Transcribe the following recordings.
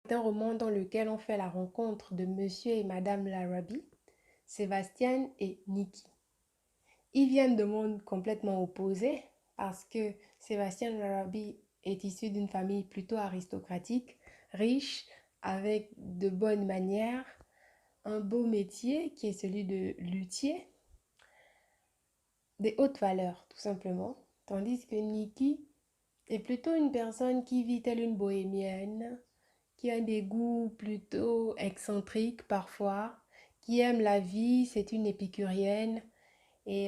C'est un roman dans lequel on fait la rencontre de Monsieur et Madame Larrabee, Sébastien et Nikki. Ils viennent de mondes complètement opposés parce que Sébastien Larrabee est issu d'une famille plutôt aristocratique, riche, avec de bonnes manières, un beau métier qui est celui de luthier, des hautes valeurs tout simplement, tandis que Nikki est plutôt une personne qui vit telle une bohémienne, qui a des goûts plutôt excentriques parfois, qui aime la vie, c'est une épicurienne et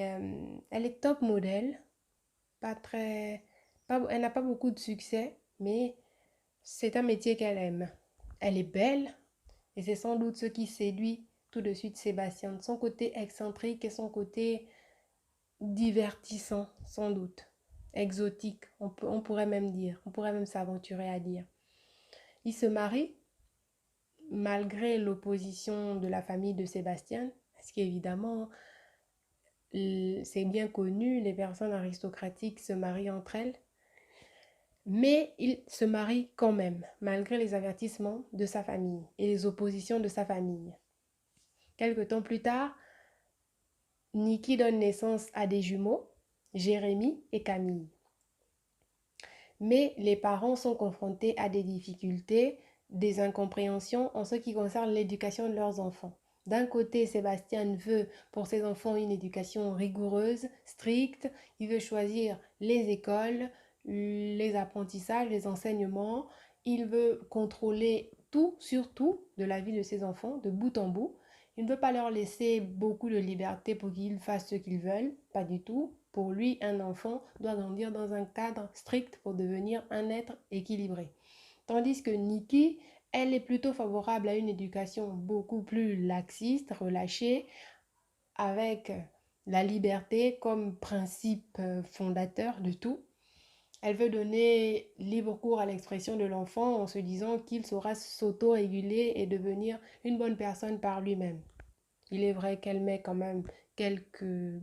elle est top modèle, pas très, elle n'a pas beaucoup de succès, mais c'est un métier qu'elle aime. Elle est belle et c'est sans doute ce qui séduit tout de suite Sébastien, son côté excentrique et son côté divertissant, sans doute, exotique, on pourrait même dire, on pourrait même s'aventurer à dire. Il se marie malgré l'opposition de la famille de Sébastien, parce qu'évidemment, c'est bien connu, les personnes aristocratiques se marient entre elles, mais il se marie quand même, malgré les avertissements de sa famille et les oppositions de sa famille. Quelque temps plus tard, Nikki donne naissance à des jumeaux, Jérémie et Camille. Mais les parents sont confrontés à des difficultés, des incompréhensions en ce qui concerne l'éducation de leurs enfants. D'un côté, Sébastien veut pour ses enfants une éducation rigoureuse, stricte. Il veut choisir les écoles, les apprentissages, les enseignements. Il veut contrôler tout, surtout, de la vie de ses enfants, de bout en bout. Il ne veut pas leur laisser beaucoup de liberté pour qu'ils fassent ce qu'ils veulent, pas du tout. Pour lui, un enfant doit grandir dans un cadre strict pour devenir un être équilibré. Tandis que Nikki, elle est plutôt favorable à une éducation beaucoup plus laxiste, relâchée, avec la liberté comme principe fondateur de tout. Elle veut donner libre cours à l'expression de l'enfant en se disant qu'il saura s'auto-réguler et devenir une bonne personne par lui-même. Il est vrai qu'elle met quand même quelques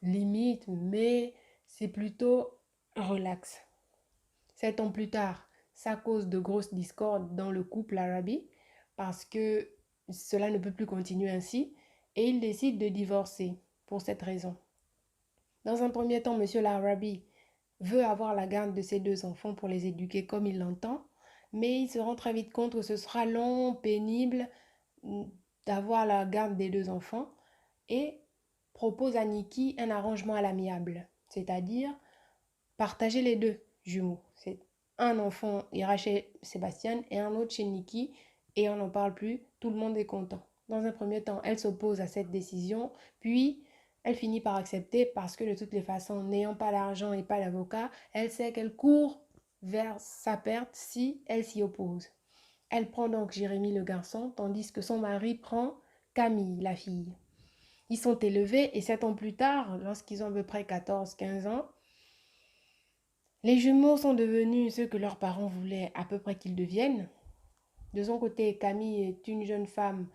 limites, mais c'est plutôt relax. 7 ans plus tard, ça cause de grosses discordes dans le couple Arabi parce que cela ne peut plus continuer ainsi et il décide de divorcer pour cette raison. Dans un premier temps, Monsieur Larabi veut avoir la garde de ses deux enfants pour les éduquer comme il l'entend, mais il se rend très vite compte que ce sera long, pénible d'avoir la garde des deux enfants et propose à Nikki un arrangement à l'amiable, c'est-à-dire partager les deux jumeaux. C'est un enfant ira chez Sébastien et un autre chez Nikki et on n'en parle plus, tout le monde est content. Dans un premier temps, elle s'oppose à cette décision, puis elle finit par accepter parce que de toutes les façons, n'ayant pas l'argent et pas l'avocat, elle sait qu'elle court vers sa perte si elle s'y oppose. Elle prend donc Jérémie le garçon, tandis que son mari prend Camille, la fille. Ils sont élevés et 7 ans plus tard, lorsqu'ils ont à peu près 14-15 ans, les jumeaux sont devenus ce que leurs parents voulaient à peu près qu'ils deviennent. De son côté, Camille est une jeune femme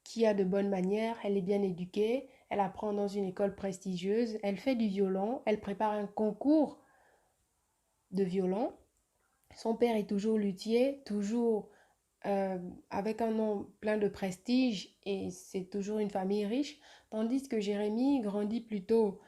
qui a de bonnes manières, elle est bien éduquée, elle apprend dans une école prestigieuse, elle fait du violon, elle prépare un concours de violon. Son père est toujours luthier, toujours avec un nom plein de prestige et c'est toujours une famille riche, tandis que Jérémie grandit plutôt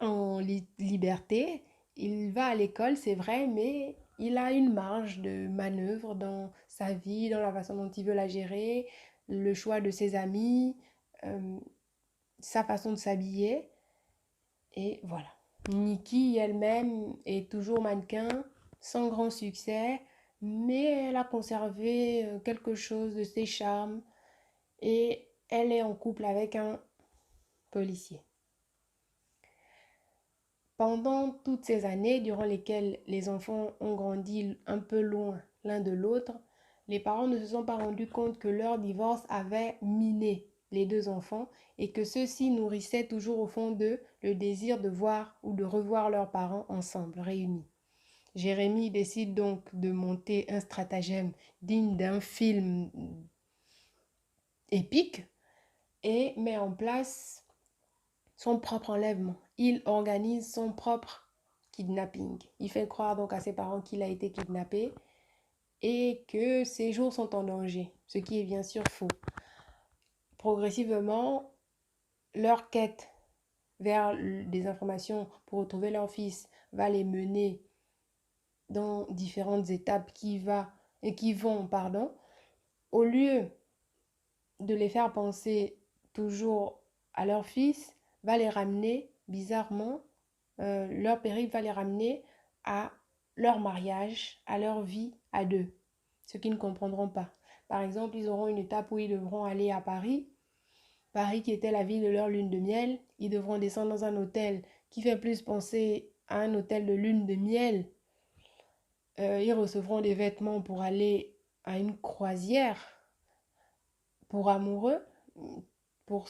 en liberté. Il va à l'école, c'est vrai, mais il a une marge de manœuvre dans sa vie, dans la façon dont il veut la gérer, le choix de ses amis, euh, sa façon de s'habiller. Et voilà. Nikki elle-même est toujours mannequin, sans grand succès, mais elle a conservé quelque chose de ses charmes et elle est en couple avec un policier. Pendant toutes ces années durant lesquelles les enfants ont grandi un peu loin l'un de l'autre, les parents ne se sont pas rendus compte que leur divorce avait miné les deux enfants et que ceux-ci nourrissaient toujours au fond d'eux le désir de voir ou de revoir leurs parents ensemble, réunis. Jérémie décide donc de monter un stratagème digne d'un film épique et met en place son propre enlèvement. Il organise son propre kidnapping. Il fait croire donc à ses parents qu'il a été kidnappé et que ses jours sont en danger, ce qui est bien sûr faux. Progressivement, leur quête vers des informations pour retrouver leur fils va les mener dans différentes étapes qui vont, au lieu de les faire penser toujours à leur fils, va les ramener, bizarrement, leur périple va les ramener à leur mariage, à leur vie à deux, ce qu'ils ne comprendront pas. Par exemple, ils auront une étape où ils devront aller à Paris, Paris qui était la ville de leur lune de miel. Ils devront descendre dans un hôtel qui fait plus penser à un hôtel de lune de miel. Ils recevront des vêtements pour aller à une croisière pour amoureux. Pour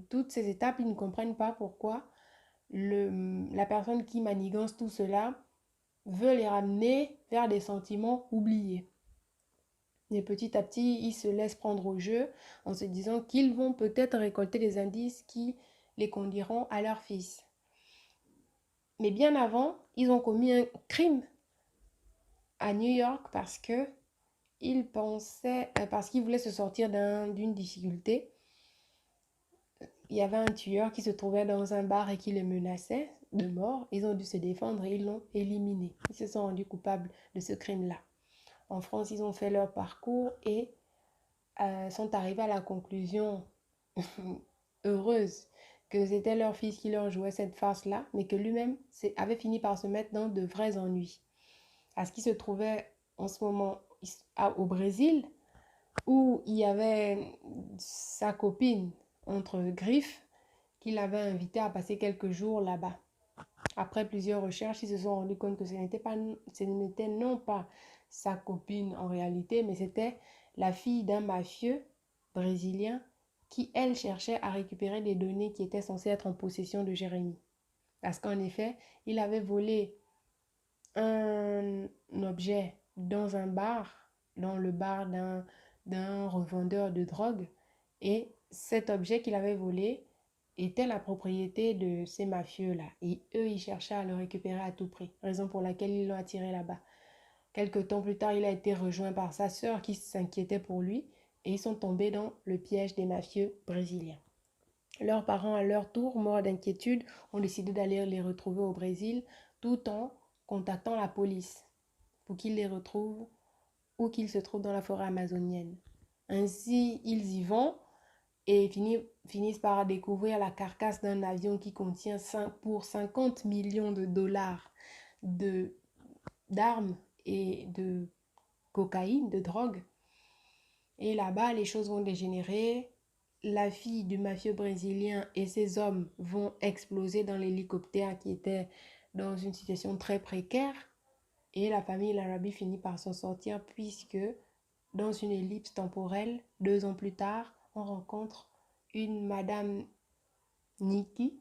toutes ces étapes, ils ne comprennent pas pourquoi la personne qui manigance tout cela veut les ramener vers des sentiments oubliés. Et petit à petit, ils se laissent prendre au jeu en se disant qu'ils vont peut-être récolter des indices qui les conduiront à leur fils. Mais bien avant, ils ont commis un crime à New York parce qu'ils voulaient se sortir d'une difficulté. Il y avait un tueur qui se trouvait dans un bar et qui les menaçait de mort. Ils ont dû se défendre et ils l'ont éliminé. Ils se sont rendus coupables de ce crime-là. En France, ils ont fait leur parcours et sont arrivés à la conclusion heureuse que c'était leur fils qui leur jouait cette farce-là, mais que lui-même avait fini par se mettre dans de vrais ennuis. Parce qu'il se trouvait en ce moment au Brésil, où il y avait sa copine entre griffes, qu'il avait invité à passer quelques jours là-bas. Après plusieurs recherches, ils se sont rendus compte que ce n'était non pas sa copine en réalité, mais c'était la fille d'un mafieux brésilien qui, elle, cherchait à récupérer des données qui étaient censées être en possession de Jérémy. Parce qu'en effet, il avait volé un objet dans un bar, dans le bar d'un revendeur de drogue, et cet objet qu'il avait volé était la propriété de ces mafieux-là. Et eux, ils cherchaient à le récupérer à tout prix, raison pour laquelle ils l'ont attiré là-bas. Quelque temps plus tard, il a été rejoint par sa sœur qui s'inquiétait pour lui, et ils sont tombés dans le piège des mafieux brésiliens. Leurs parents, à leur tour, morts d'inquiétude, ont décidé d'aller les retrouver au Brésil, tout en contactant la police pour qu'ils les retrouvent ou qu'ils se trouvent dans la forêt amazonienne. Ainsi, ils y vont et finissent par découvrir la carcasse d'un avion qui contient pour 50 millions de dollars d'armes et de cocaïne, de drogue. Et là-bas, les choses vont dégénérer. La fille du mafieux brésilien et ses hommes vont exploser dans l'hélicoptère qui était dans une situation très précaire. Et la famille Larrabee finit par s'en sortir puisque dans une ellipse temporelle, 2 ans plus tard, on rencontre une madame Nikki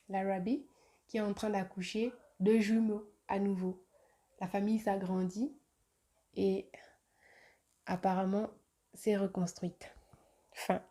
Larrabee qui est en train d'accoucher de jumeaux à nouveau. La famille s'agrandit et apparemment s'est reconstruite. Fin.